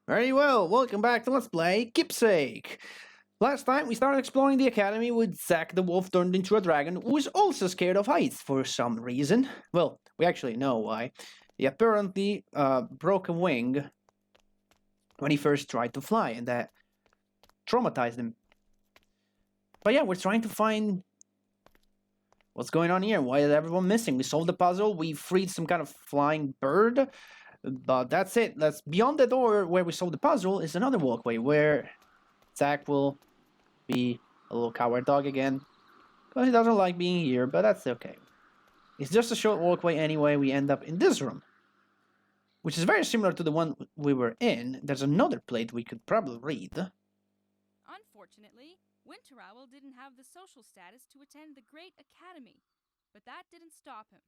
Very well, welcome back to Let's Play Keepsake. Last time we started exploring the academy with Zack the wolf turned into a dragon who is also scared of heights for some reason. Well, we actually know why. He apparently broke a wing when he first tried to fly and that traumatized him. But yeah, we're trying to find what's going on here. Why is everyone missing? We solved the puzzle, we freed some kind of flying bird. But that's it. That's beyond the door where we solved the puzzle is another walkway where Zack will be a little coward dog again. Because he doesn't like being here, but that's okay. It's just a short walkway anyway. We end up in this room, which is very similar to the one we were in. There's another plate we could probably read. Unfortunately, Winter Owl didn't have the social status to attend the Great Academy, but that didn't stop him.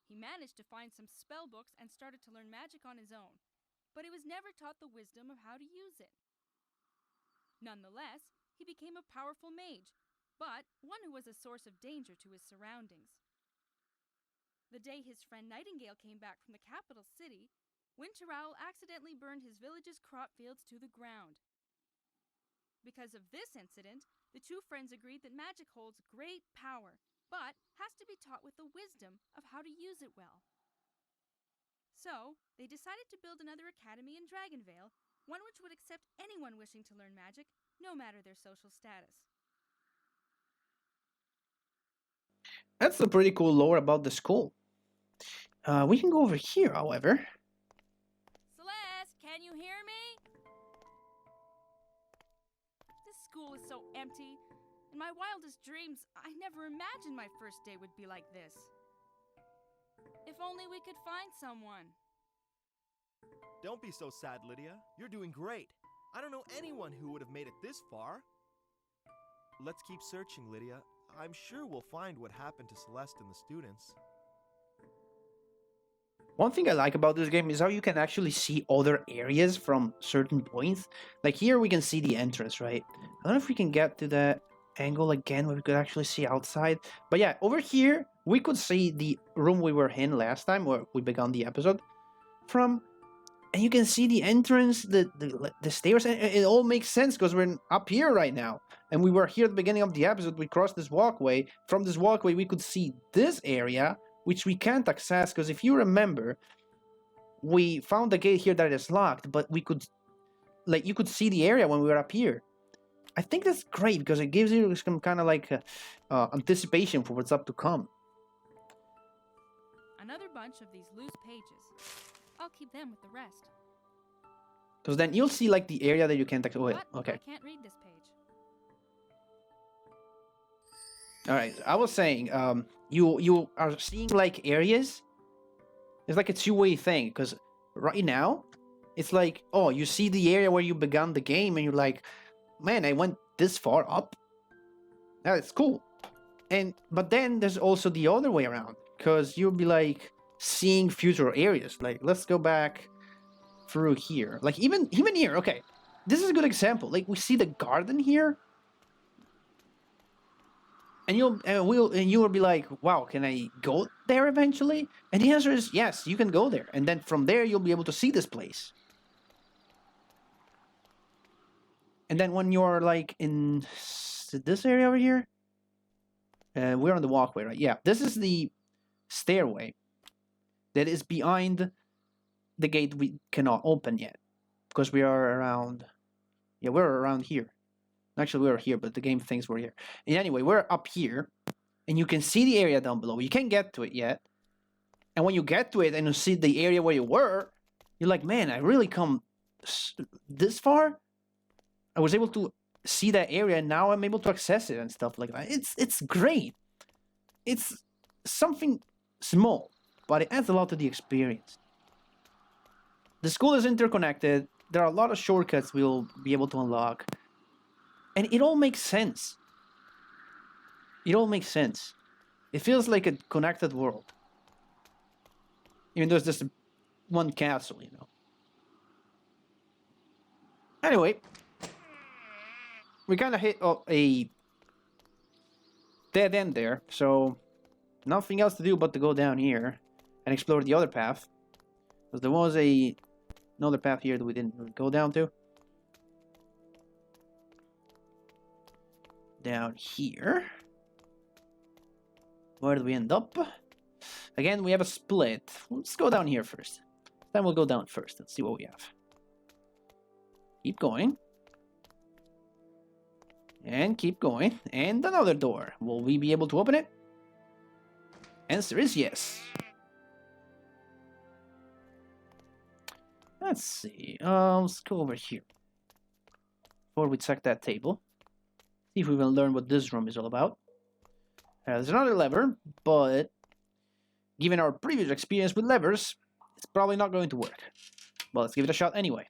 He managed to find some spell books and started to learn magic on his own, but he was never taught the wisdom of how to use it. Nonetheless, he became a powerful mage, but one who was a source of danger to his surroundings. The day his friend Nightingale came back from the capital city, Winter Owl accidentally burned his village's crop fields to the ground. Because of this incident, the two friends agreed that magic holds great power, but has to be taught with the wisdom of how to use it well. So, they decided to build another academy in Dragonvale, one which would accept anyone wishing to learn magic, no matter their social status. That's a pretty cool lore about the school. We can go over here, however. Celeste, can you hear me? This school is so empty. In my wildest dreams, I never imagined my first day would be like this. If only we could find someone. Don't be so sad, Lydia. You're doing great. I don't know anyone who would have made it this far. Let's keep searching, Lydia. I'm sure we'll find what happened to Celeste and the students. One thing I like about this game is how you can actually see other areas from certain points. Like here we can see the entrance, right? I don't know if we can get to that angle again where we could actually see outside. But yeah, over here we could see the room we were in last time where we began the episode from. And you can see the entrance, the stairs, and it all makes sense because we're up here right now. And we were here at the beginning of the episode, we crossed this walkway. From this walkway we could see this area, which we can't access because if you remember, we found a gate here that is locked, but we could, like, you could see the area when we were up here. I think that's great because it gives you some kind of like anticipation for what's up to come. Another bunch of these loose pages. I'll keep them with the rest. Because then you'll see like the area that you can't access. Oh, wait, What? okay. I can't read this page. All right, I was saying, you are seeing like areas. It's like a two-way thing because right now, it's like, oh, you see the area where you began the game, and you're like, man, I went this far up. That's cool. But then there's also the other way around because you'll be like seeing future areas. Like, let's go back through here. Like even here. Okay, this is a good example. Like we see the garden here. And you will be like, wow, can I go there eventually? And the answer is yes, you can go there. And then from there, you'll be able to see this place. And then when you're like in this area over here, we're on the walkway, right? Yeah, this is the stairway that is behind the gate we cannot open yet because we are around. Yeah, we're around here. Actually, we're here, but the game thinks we're here. And anyway, we're up here, and you can see the area down below. You can't get to it yet. And when you get to it and you see the area where you were, you're like, man, I really come this far? I was able to see that area, and now I'm able to access it and stuff like that. It's great. It's something small, but it adds a lot to the experience. The school is interconnected. There are a lot of shortcuts we'll be able to unlock. And it all makes sense. It all makes sense. It feels like a connected world. Even though it's just one castle, you know. Anyway, we kind of hit a dead end there, so nothing else to do but to go down here and explore the other path. Because there was a Another path here that we didn't really go down to. Down here. Where do we end up? Again, we have a split. Let's go down here first. Then we'll go down first and see what we have. Keep going. And keep going. And another door. Will we be able to open it? Answer is yes. Let's see. Let's go over here. Before we check that table. See if we will learn what this room is all about. There's another lever, but given our previous experience with levers, it's probably not going to work. But let's give it a shot anyway.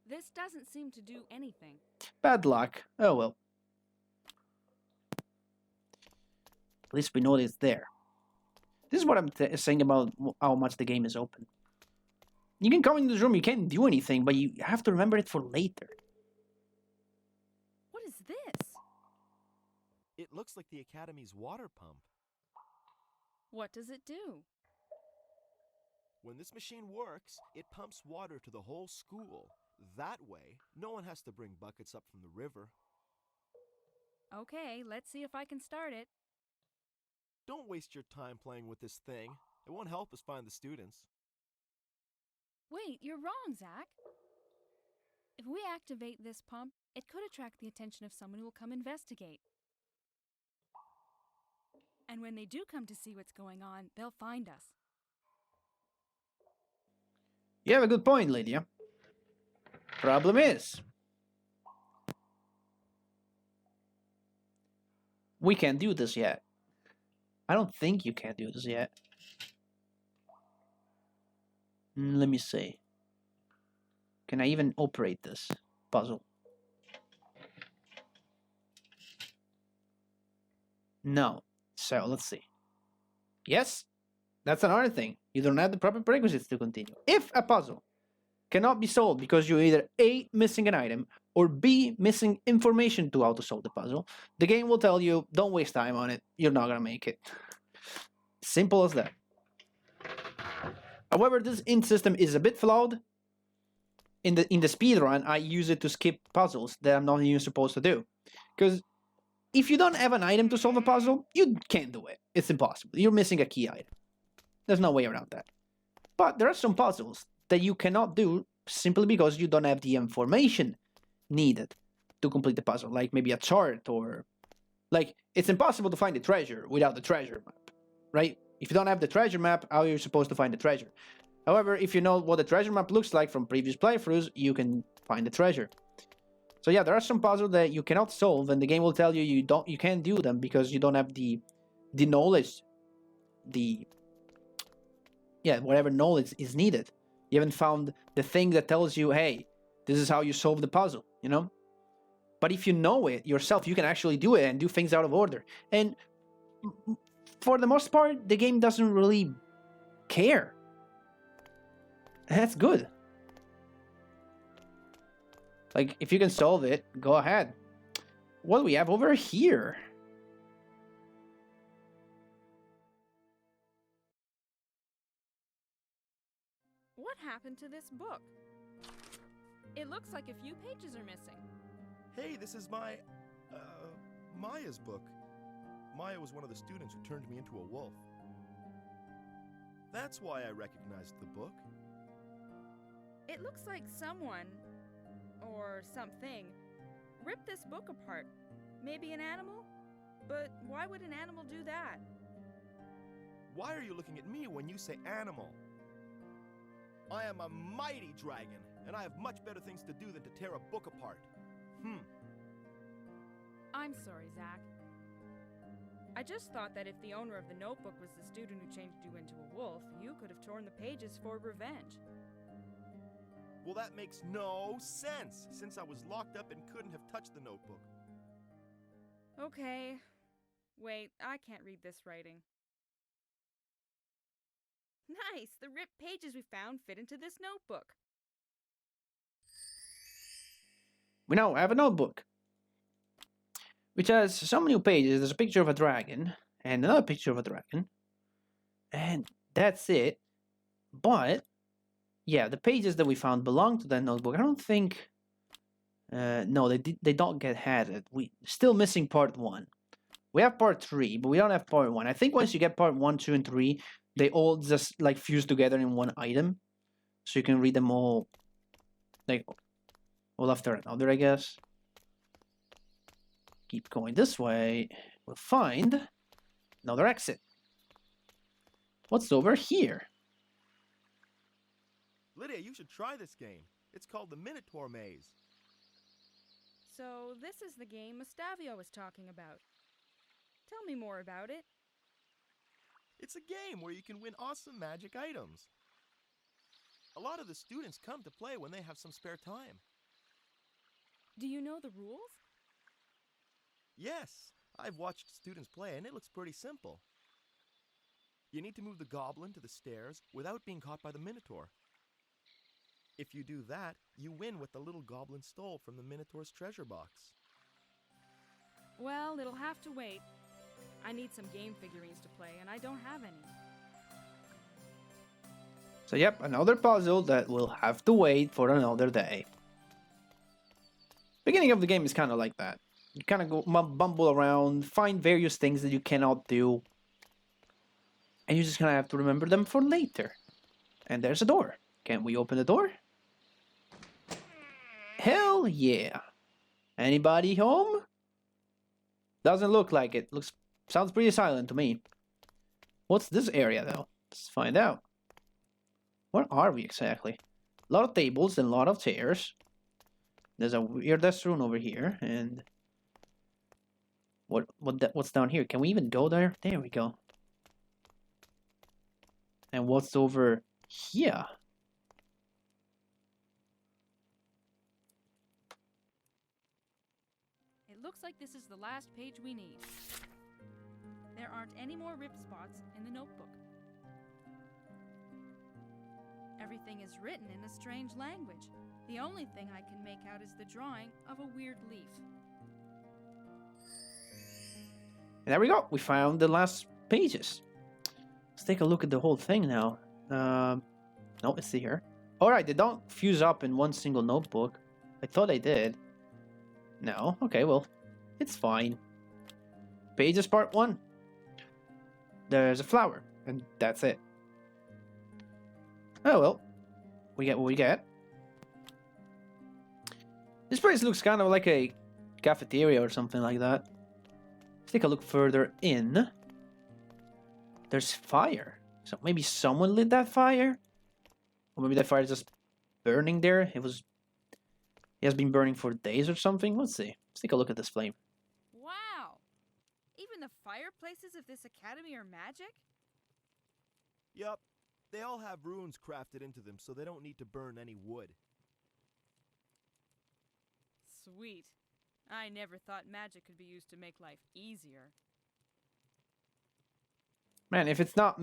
This doesn't seem to do anything. Bad luck. Oh well. At least we know it's there. This is what I'm saying about how much the game is open. You can come in this room, you can't do anything, but you have to remember it for later. What is this? It looks like the Academy's water pump. What does it do? When this machine works, it pumps water to the whole school. That way, no one has to bring buckets up from the river. Okay, let's see if I can start it. Don't waste your time playing with this thing. It won't help us find the students. Wait, you're wrong, Zach. If we activate this pump, it could attract the attention of someone who will come investigate. And when they do come to see what's going on, they'll find us. You have a good point, Lydia. Problem is, we can't do this yet. I don't think you can do this yet. Let me see. Can I even operate this puzzle? No. So, let's see. Yes, that's another thing. You don't have the proper prerequisites to continue. If a puzzle cannot be solved because you're either A, missing an item, or B, missing information to how to solve the puzzle, the game will tell you, don't waste time on it, you're not gonna make it. Simple as that. However, this int system is a bit flawed. In the speedrun, I use it to skip puzzles that I'm not even supposed to do. Because if you don't have an item to solve a puzzle, you can't do it. It's impossible. You're missing a key item. There's no way around that. But there are some puzzles that you cannot do simply because you don't have the information needed to complete the puzzle. Like maybe a chart or... Like, it's impossible to find the treasure without the treasure map, right? If you don't have the treasure map, how are you supposed to find the treasure? However, if you know what the treasure map looks like from previous playthroughs, you can find the treasure. So yeah, there are some puzzles that you cannot solve, and the game will tell you you can't do them because you don't have the knowledge, whatever knowledge is needed. You haven't found the thing that tells you, hey, this is how you solve the puzzle, you know? But if you know it yourself, you can actually do it and do things out of order. And for the most part, the game doesn't really care. That's good. Like, if you can solve it, go ahead. What do we have over here? What happened to this book? It looks like a few pages are missing. Hey, this is Maya's book. Maya was one of the students who turned me into a wolf. That's why I recognized the book. It looks like someone, or something, ripped this book apart. Maybe an animal? But why would an animal do that? Why are you looking at me when you say animal? I am a mighty dragon, and I have much better things to do than to tear a book apart. I'm sorry, Zach. I just thought that if the owner of the notebook was the student who changed you into a wolf, you could have torn the pages for revenge. Well, that makes no sense, since I was locked up and couldn't have touched the notebook. Okay. Wait, I can't read this writing. Nice! The ripped pages we found fit into this notebook. We now have a notebook, which has some new pages. There's a picture of a dragon, and another picture of a dragon, and that's it. But yeah, the pages that we found belong to that notebook. I don't think. No, they don't get added. We still missing part 1. We have part 3, but we don't have part 1. I think once you get part 1, 2, and 3, they all just like fuse together in one item, so you can read them all, like all after another, I guess. Keep going this way. We'll find another exit. What's over here? Lydia, you should try this game. It's called the Minotaur Maze. So this is the game Mustavio was talking about. Tell me more about it. It's a game where you can win awesome magic items. A lot of the students come to play when they have some spare time. Do you know the rules? Yes, I've watched students play and it looks pretty simple. You need to move the goblin to the stairs without being caught by the Minotaur. If you do that, you win what the little goblin stole from the Minotaur's treasure box. Well, it'll have to wait. I need some game figurines to play, and I don't have any. So yep, another puzzle that will have to wait for another day. Beginning of the game is kind of like that. You kind of go bumble around, find various things that you cannot do, and you're just gonna have to remember them for later. And there's a door. Can we open the door? Hell yeah! Anybody home? Doesn't look like it. Sounds pretty silent to me. What's this area though? Let's find out. Where are we exactly? A lot of tables and a lot of chairs. There's a weird rune over here, and what's down here? Can we even go there? There we go. And what's over here? It looks like this is the last page we need. There aren't any more rip spots in the notebook. Everything is written in a strange language. The only thing I can make out is the drawing of a weird leaf. And there we go. We found the last pages. Let's take a look at the whole thing now. No, it's here. Alright, they don't fuse up in one single notebook. I thought they did. No? Okay, well, it's fine. Pages part 1. There's a flower, and that's it. Oh well. We get what we get. This place looks kind of like a cafeteria or something like that. Let's take a look further in. There's fire. So maybe someone lit that fire? Or maybe that fire is just burning there. It has been burning for days or something. Let's see. Let's take a look at this flame. Wow! Even the fireplaces of this academy are magic? Yup, they all have runes crafted into them so they don't need to burn any wood. Sweet. I never thought magic could be used to make life easier. Man, if it's not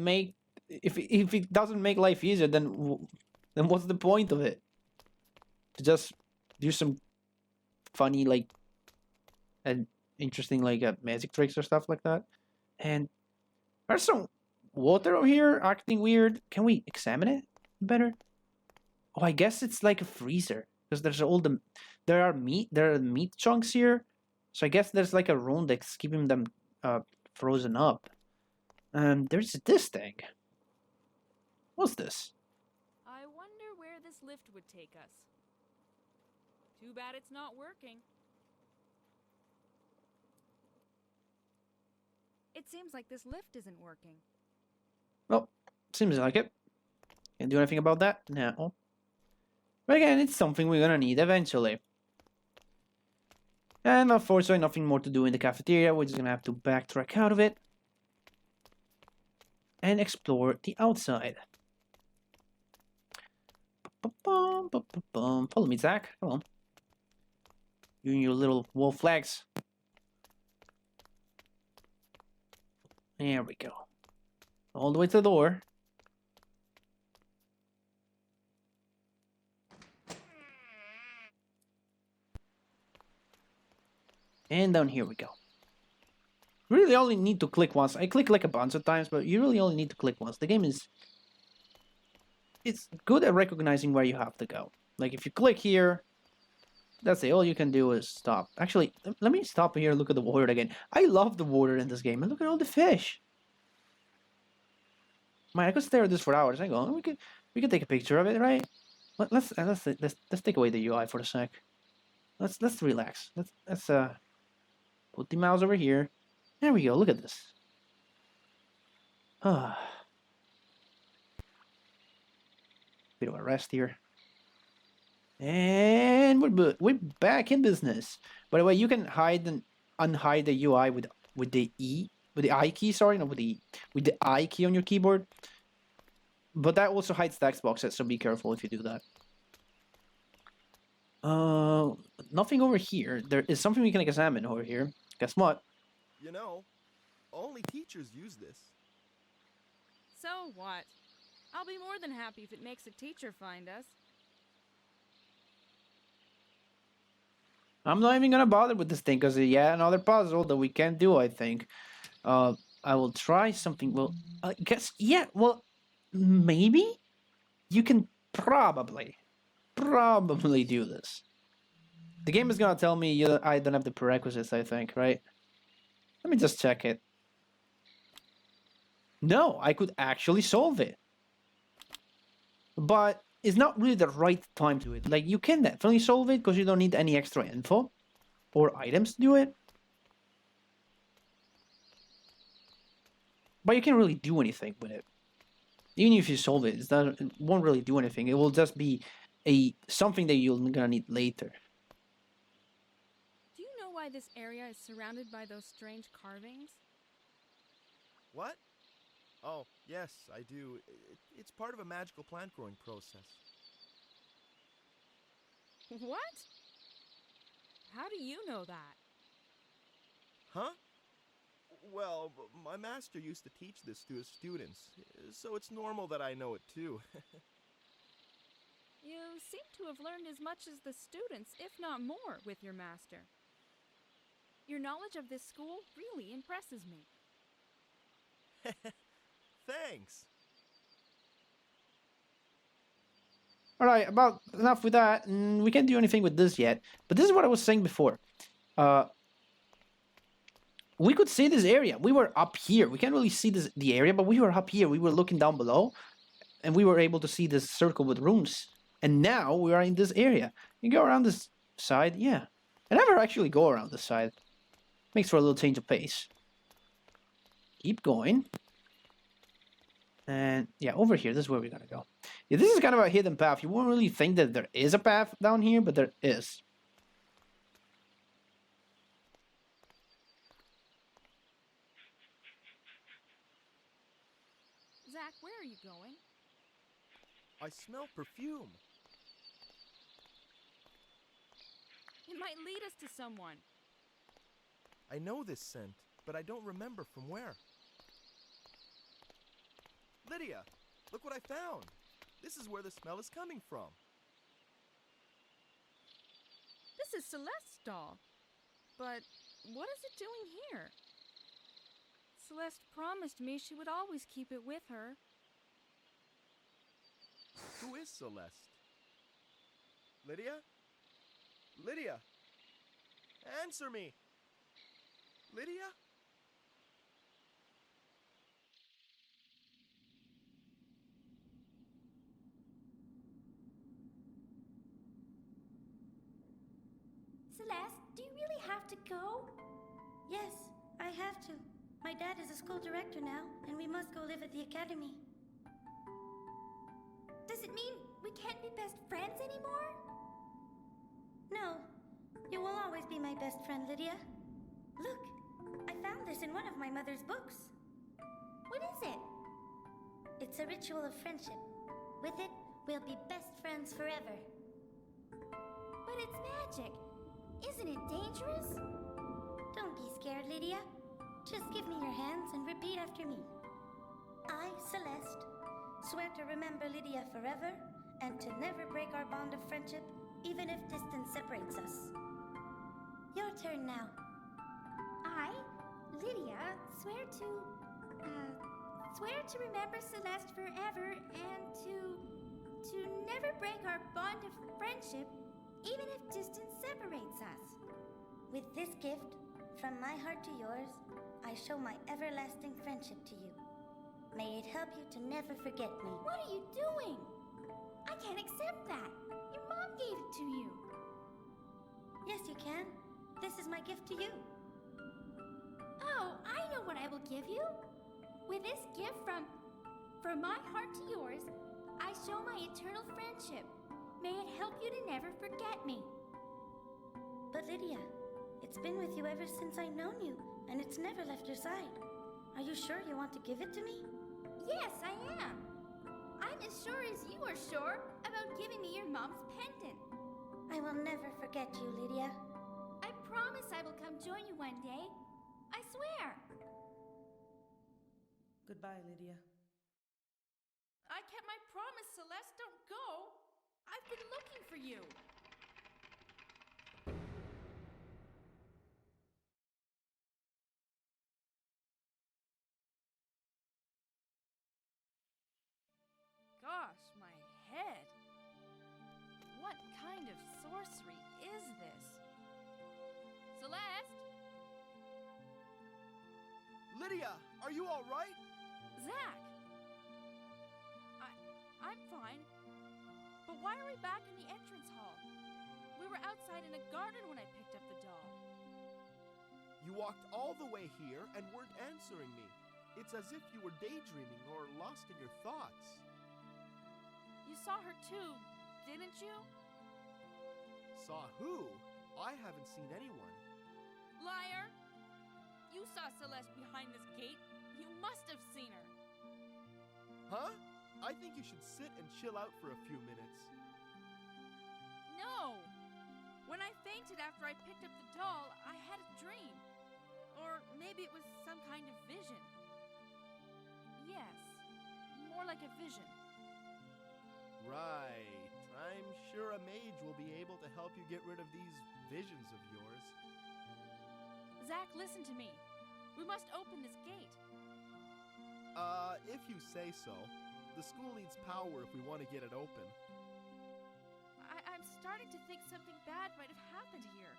if it doesn't make life easier, then what's the point of it? To just do some funny, like, and interesting, like, magic tricks or stuff like that. And there's some water over here acting weird. Can we examine it better? Oh, I guess it's like a freezer because there's there are meat chunks here. So I guess there's like a rune that's keeping them frozen up. There's this thing. What's this? I wonder where this lift would take us. Too bad it's not working. It seems like this lift isn't working. Well, seems like it. Can't do anything about that now. But again, it's something we're gonna need eventually. And unfortunately, nothing more to do in the cafeteria. We're just gonna have to backtrack out of it and explore the outside. Follow me, Zach. Come on. You and your little wolf flags. There we go. All the way to the door. And down here we go. Really only need to click once. I click like a bunch of times, but you really only need to click once. The game is it's good at recognizing where you have to go. Like if you click here, that's it. All you can do is stop. Actually, let me stop here and look at the water again. I love the water in this game. And look at all the fish. Man, I could stare at this for hours. Hang on, we could take a picture of it, right? Let's take away the UI for a sec. Let's relax. Let's put the mouse over here. There we go. Look at this. Ah, bit of a rest here. And we're back in business. By the way, you can hide and unhide the UI with the I key. Sorry, not with the I key on your keyboard. But that also hides text boxes, so be careful if you do that. Nothing over here. There is something we can examine over here. Guess what? You know, only teachers use this. So what? I'll be more than happy if it makes a teacher find us. I'm not even gonna bother with this thing because yeah, another puzzle that we can't do. I think. I will try something. Well, I guess yeah. Well, maybe you can probably do this. The game is gonna tell me I don't have the prerequisites. I think, right? Let me just check it. No, I could actually solve it, but it's not really the right time to do it. Like you can definitely solve it because you don't need any extra info or items to do it. But you can't really do anything with it. Even if you solve it, it won't really do anything. It will just be something that you're gonna need later. Do you know why this area is surrounded by those strange carvings? What? Oh, yes, I do. It's part of a magical plant growing process. What? How do you know that? Huh? Well, my master used to teach this to his students, so it's normal that I know it too. You seem to have learned as much as the students, if not more, with your master. Your knowledge of this school really impresses me. Thanks. Alright, about enough with that. We can't do anything with this yet. But this is what I was saying before. We could see this area. We were up here. We can't really see the area, but we were up here. We were looking down below. And we were able to see this circle with runes. And now we are in this area. You go around this side. Yeah. I never actually go around this side. Makes for a little change of pace. Keep going. And yeah, over here, this is where we're gonna go. Yeah, this is kind of a hidden path. You won't really think that there is a path down here, but there is. Zach, where are you going? I smell perfume. It might lead us to someone. I know this scent, but I don't remember from where. Lydia, look what I found. This is where the smell is coming from. This is Celeste's doll. But what is it doing here? Celeste promised me she would always keep it with her. Who is Celeste? Lydia? Lydia! Answer me! Lydia? Celeste, do you really have to go? Yes, I have to. My dad is a school director now, and we must go live at the academy. Does it mean we can't be best friends anymore? No. You will always be my best friend, Lydia. Look, I found this in one of my mother's books. What is it? It's a ritual of friendship. With it, we'll be best friends forever. But it's magic. Isn't it dangerous? Don't be scared, Lydia. Just give me your hands and repeat after me. I, Celeste, swear to remember Lydia forever and to never break our bond of friendship, even if distance separates us. Your turn now. I, Lydia, swear to remember Celeste forever and to to never break our bond of friendship, even if distance separates us. With this gift, from my heart to yours, I show my everlasting friendship to you. May it help you to never forget me. What are you doing? I can't accept that. Your mom gave it to you. Yes, you can. This is my gift to you. Oh, I know what I will give you. With this gift from my heart to yours, I show my eternal friendship. May it help you to never forget me. But Lydia, it's been with you ever since I've known you, and it's never left your side. Are you sure you want to give it to me? Yes, I am. I'm as sure as you are sure about giving me your mom's pendant. I will never forget you, Lydia. I promise I will come join you one day. I swear. Goodbye, Lydia. I kept my promise, Celeste. Don't go. I've been looking for you. Gosh, my head. What kind of sorcery is this? Celeste? Lydia, are you all right? Zach? I'm fine. But why are we back in the entrance hall? We were outside in a garden when I picked up the doll. You walked all the way here and weren't answering me. It's as if you were daydreaming or lost in your thoughts. You saw her too, didn't you? Saw who? I haven't seen anyone. Liar! You saw Celeste behind this gate. You must have seen her. Huh? I think you should sit and chill out for a few minutes. No! When I fainted after I picked up the doll, I had a dream. Or maybe it was some kind of vision. Yes, more like a vision. Right. I'm sure a mage will be able to help you get rid of these visions of yours. Zach, listen to me. We must open this gate. If you say so. The school needs power if we want to get it open. I'm starting to think something bad might have happened here.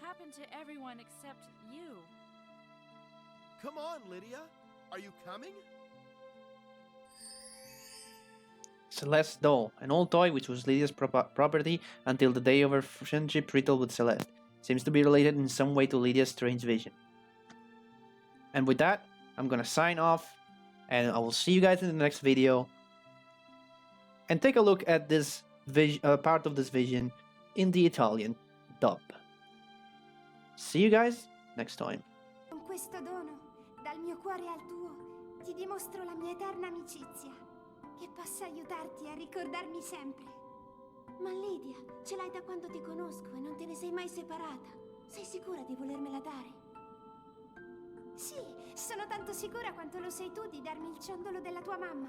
Happened to everyone except you. Come on, Lydia. Are you coming? Celeste's doll, an old toy which was Lydia's property until the day of her friendship ritual with Celeste. Seems to be related in some way to Lydia's strange vision. And with that, I'm gonna sign off, and I will see you guys in the next video. And take a look at this part of this vision in the Italian dub. See you guys next time. Con questo dono, dal mio cuore al tuo, ti dimostro la mia eterna amicizia, che possa aiutarti a ricordarmi sempre. Ma Lydia, ce l'hai da quando ti conosco e non te ne sei mai separata. Sei sicura di volermela dare? Sì, sono tanto sicura quanto lo sei tu di darmi il ciondolo della tua mamma.